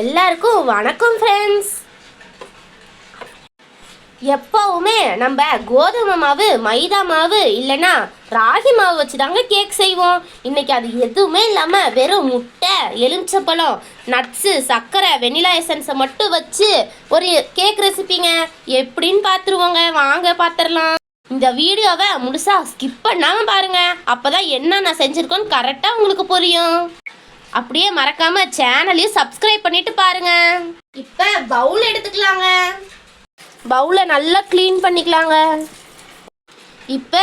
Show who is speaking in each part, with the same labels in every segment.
Speaker 1: எல்லாருக்கும் வணக்கம் ஃப்ரெண்ட்ஸ். எப்பவுமே நம்ம கோதுமை மாவு, மைதா மாவு இல்லைன்னா ராகி மாவு வச்சு தாங்க கேக் செய்வோம். இன்னைக்கு அது எதுவுமே இல்லாமல் வெறும் முட்டை, எலுமிச்சப்பழம், நட்ஸு, சர்க்கரை, வெனிலா எசன்ஸை மட்டும் வச்சு ஒரு கேக் ரெசிபிங்க. எப்படின்னு பார்த்துருவோங்க. வாங்க பார்த்துடலாம். இந்த வீடியோவை முழுசா ஸ்கிப் பண்ணாமல் பாருங்க. அப்போதான் என்ன நான் செஞ்சுருக்கோன்னு கரெக்டாக உங்களுக்கு புரியும். அப்படியே மறக்காம சேனலையும் சப்ஸ்கிரைப் பண்ணிட்டு பாருங்க. இப்போ பவுல் எடுத்துக்கலாங்க. பவுலை நல்லா க்ளீன் பண்ணிக்கலாங்க. இப்போ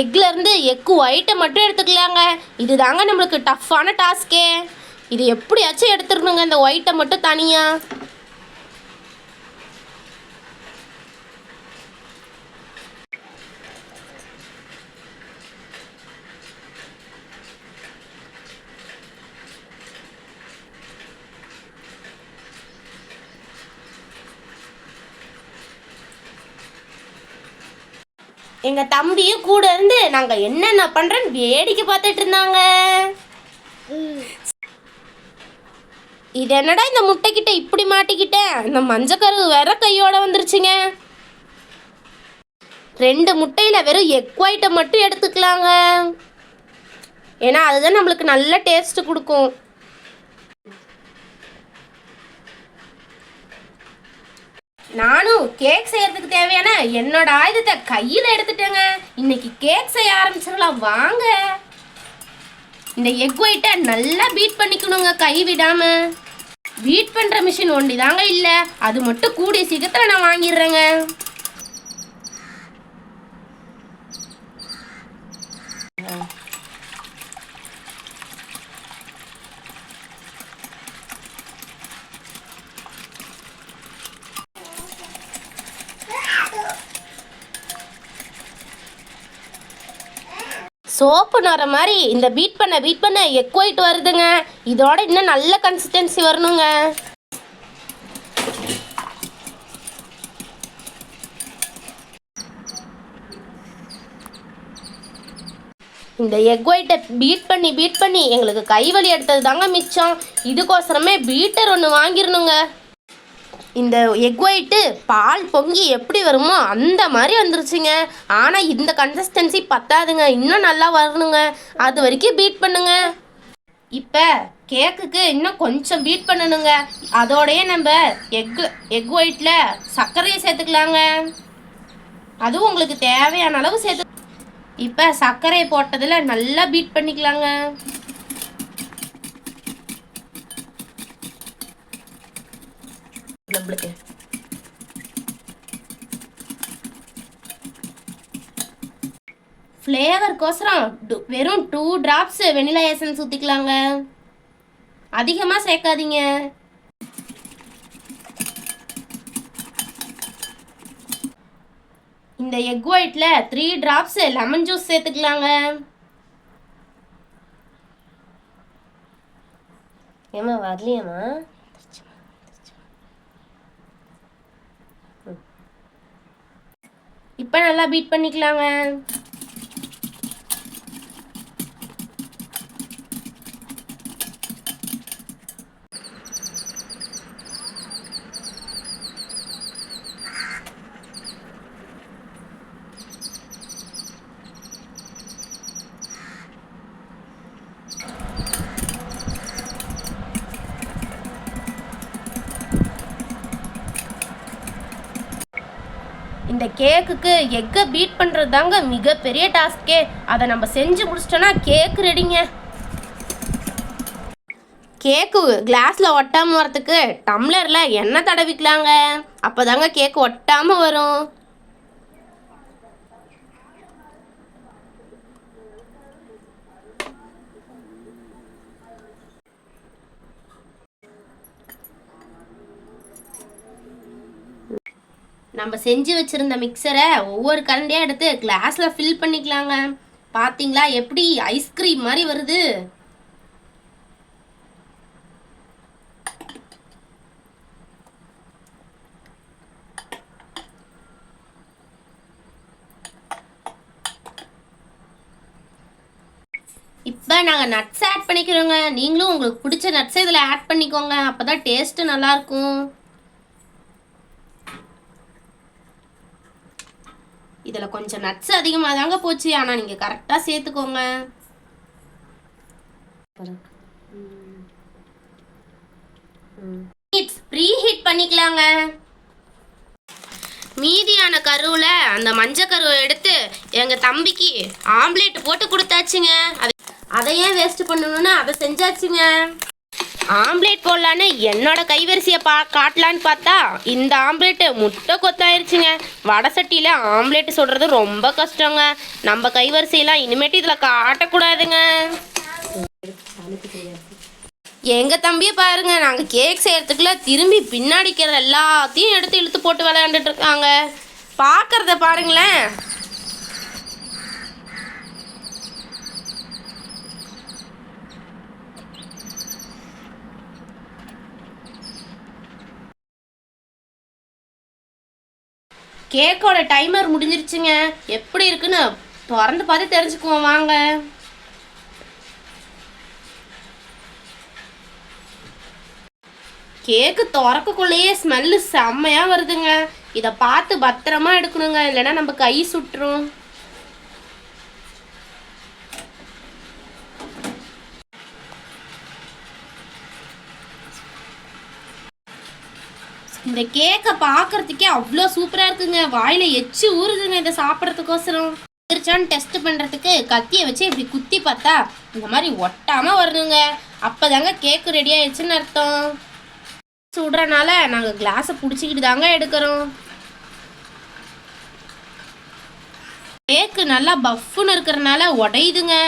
Speaker 1: எக்லேருந்து எக்கு ஒயிட்டை மட்டும் எடுத்துக்கலாங்க. இது தாங்க நம்மளுக்கு டஃப்பான டாஸ்கே. இது எப்படியாச்சும் எடுத்துடணுங்க, இந்த ஒயிட்டை மட்டும் தனியாக. எங்கள் தம்பியும் கூட இருந்து நாங்கள் என்னென்ன பண்ணுறோன்னு வேடிக்கை பார்த்துட்டு இருந்தாங்க. இது என்னடா இந்த முட்டைக்கிட்ட இப்படி மாட்டிக்கிட்டேன், இந்த மஞ்சக்கரு வேற கையோட வந்துருச்சுங்க. 2 முட்டையில் வெறும் எக் ஒயிட்டை மட்டும் எடுத்துக்கலாங்க. ஏன்னா அதுதான் நம்மளுக்கு நல்ல டேஸ்ட்டு கொடுக்கும். நானும் கேக் செய்யறதுக்கு தேவையான என்னோட ஆயுதத்தை கையில் எடுத்துட்டேங்க. இன்னைக்கு கேக் செய்ய ஆரம்பிச்சிடலாம் வாங்க. இந்த எக் ஒயிட்டை நல்லா பீட் பண்ணிக்கணுங்க, கை விடாம. பீட் பண்ற மிஷின் ஒண்டி தாங்க இல்லை, அது மட்டும் கூடிய சீக்கிரத்தில் நான் வாங்கிடுறேங்க. சோப்பு நுற மாதிரி இந்த பீட் பண்ண எக் ஒயிட் வருதுங்க. இதோட இன்னும் நல்ல கன்சிஸ்டன்சி வரணுங்க. இந்த எக் ஒயிட்டை பீட் பண்ணி எங்களுக்கு கைவலி எடுத்தது தாங்க மிச்சம். இதுக்கோசரமே பீட்டர் ஒன்று வாங்கிடணுங்க. இந்த எக் ஒயிட்டு பால் பொங்கி எப்படி வருமோ அந்த மாதிரி வந்துருச்சுங்க. ஆனால் இந்த கன்சிஸ்டன்சி பத்தாதுங்க, இன்னும் நல்லா வரணுங்க. அது வரைக்கும் பீட் பண்ணுங்க. இப்போ கேக்குக்கு இன்னும் கொஞ்சம் பீட் பண்ணணுங்க. அதோடையே நம்ம எக் ஒயிட்டில் சர்க்கரையை சேர்த்துக்கலாங்க. அதுவும் உங்களுக்கு தேவையான அளவு சேர்த்து. இப்போ சர்க்கரையை போட்டதில் நல்லா பீட் பண்ணிக்கலாங்க. நம்மளுக்கு ஃப்ளேவருக்கோசரம் வெறும் 2 drops வெனிலா எசன்ஸ் ஊற்றிக்கலாங்க. அதிகமாக சேர்க்காதீங்க. இந்த எக் ஒயிட்டில் 3 drops லெமன் ஜூஸ் சேர்த்துக்கலாங்க. ஏமா வரலையாம்மா? இப்போ நல்லா பீட் பண்ணிக்கலாங்க. இந்த கேக்குக்கு எக்கை பீட் பண்ணுறது தாங்க மிகப்பெரிய டாஸ்கே. அதை நம்ம செஞ்சு முடிச்சிட்டோன்னா கேக் ரெடிங்க. கேக்கு கிளாஸில் ஒட்டாமல் வரத்துக்கு டம்ளரில் எண்ணெய் தடவிக்கலாங்க. அப்போ தாங்க கேக்கு ஒட்டாமல் வரும். நம்ம செஞ்சு வச்சுருந்த மிக்சரை ஒவ்வொரு கரண்டியாக எடுத்து கிளாஸில் ஃபில் பண்ணிக்கலாங்க. பார்த்தீங்களா எப்படி ஐஸ்கிரீம் மாதிரி வருது. இப்போ இப்போ நாங்கள் நட்ஸ் ஆட் பண்ணிக்கிறோங்க. நீங்களும் உங்களுக்கு பிடிச்ச நட்ஸை இதில் ஆட் பண்ணிக்கோங்க. அப்போ தான் டேஸ்ட்டு நல்லாயிருக்கும். இதில் கொஞ்சம் நட்ஸ் அதிகமாக தாங்க போச்சு, ஆனால் நீங்கள் கரெக்டாக சேர்த்துக்கோங்க. ப்ரீ ஹீட் பண்ணிக்கலாங்க. மீதியான கருவில் அந்த மஞ்சள் கருவை எடுத்து எங்கள் தம்பிக்கு ஆம்லேட் போட்டு கொடுத்தாச்சுங்க. அதை ஏன் வேஸ்ட் பண்ணணும்னு அதை செஞ்சாச்சுங்க. ஆம்லேட் போடலான்னு என்னோட கைவரிசையை காட்டலான்னு பார்த்தா இந்த ஆம்லேட்டு முட்டை கொத்தாயிருச்சுங்க. வடை சட்டியில் ஆம்லேட் சுடுறது ரொம்ப கஷ்டங்க. நம்ம கைவரிசையெல்லாம் இனிமேட்டு இதில் காட்டக்கூடாதுங்க. எங்கள் தம்பியை பாருங்க, நாங்கள் கேக் செய்யறதுக்குள்ள திரும்பி பின்னாடிக்கிற எல்லாத்தையும் எடுத்து இழுத்து போட்டு விளையாண்டுட்டு இருக்காங்க. பார்க்கறத பாருங்களேன். கேக்கோட டைமர் முடிஞ்சிருச்சுங்க. எப்படி இருக்குன்னு திறந்து பார்த்து தெரிஞ்சுக்குவோம் வாங்க. கேக்கு திறக்கக்குள்ளேயே ஸ்மெல்லு செம்மையாக வருதுங்க. இதை பார்த்து பத்திரமா எடுக்கணுங்க, இல்லைன்னா நம்ம கை சுட்டுரும். இந்த கேக்கை பார்க்கறதுக்கே அவ்வளோ சூப்பராக இருக்குங்க. வாயில் எச்சு ஊறுதுங்க இதை சாப்பிட்றதுக்கோசரம். திருச்சான்னு டெஸ்ட் பண்ணுறதுக்கு கத்தியை வச்சு இப்படி குத்தி பார்த்தா இந்த மாதிரி ஒட்டாமல் வரணுங்க. அப்போ தாங்க கேக்கு ரெடி ஆயிடுச்சுன்னு அர்த்தம். சுடுறனால நாங்கள் கிளாஸை பிடிச்சிக்கிட்டு தாங்க எடுக்கிறோம். கேக்கு நல்லா பஃப்னு இருக்கிறனால உடையுதுங்க.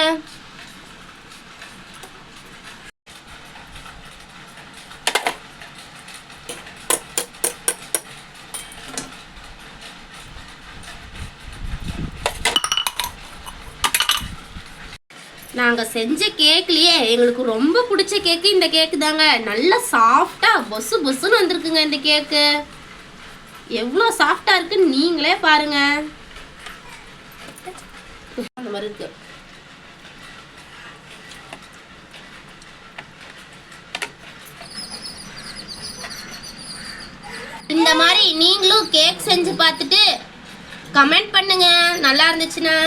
Speaker 1: நாங்கள் செஞ்ச கேக்லேயே எங்களுக்கு ரொம்ப பிடிச்ச கேக்கு இந்த கேக்கு தாங்க. நல்லா சாஃப்டாக பொசு பொசுன்னு வந்திருக்குங்க. இந்த கேக்கு எவ்வளோ சாஃப்டாக இருக்குன்னு நீங்களே பாருங்க. அந்த மாதிரி இருக்கு. இந்த மாதிரி நீங்களும் கேக் செஞ்சு பார்த்துட்டு கமெண்ட் பண்ணுங்க நல்லா இருந்துச்சுன்னா.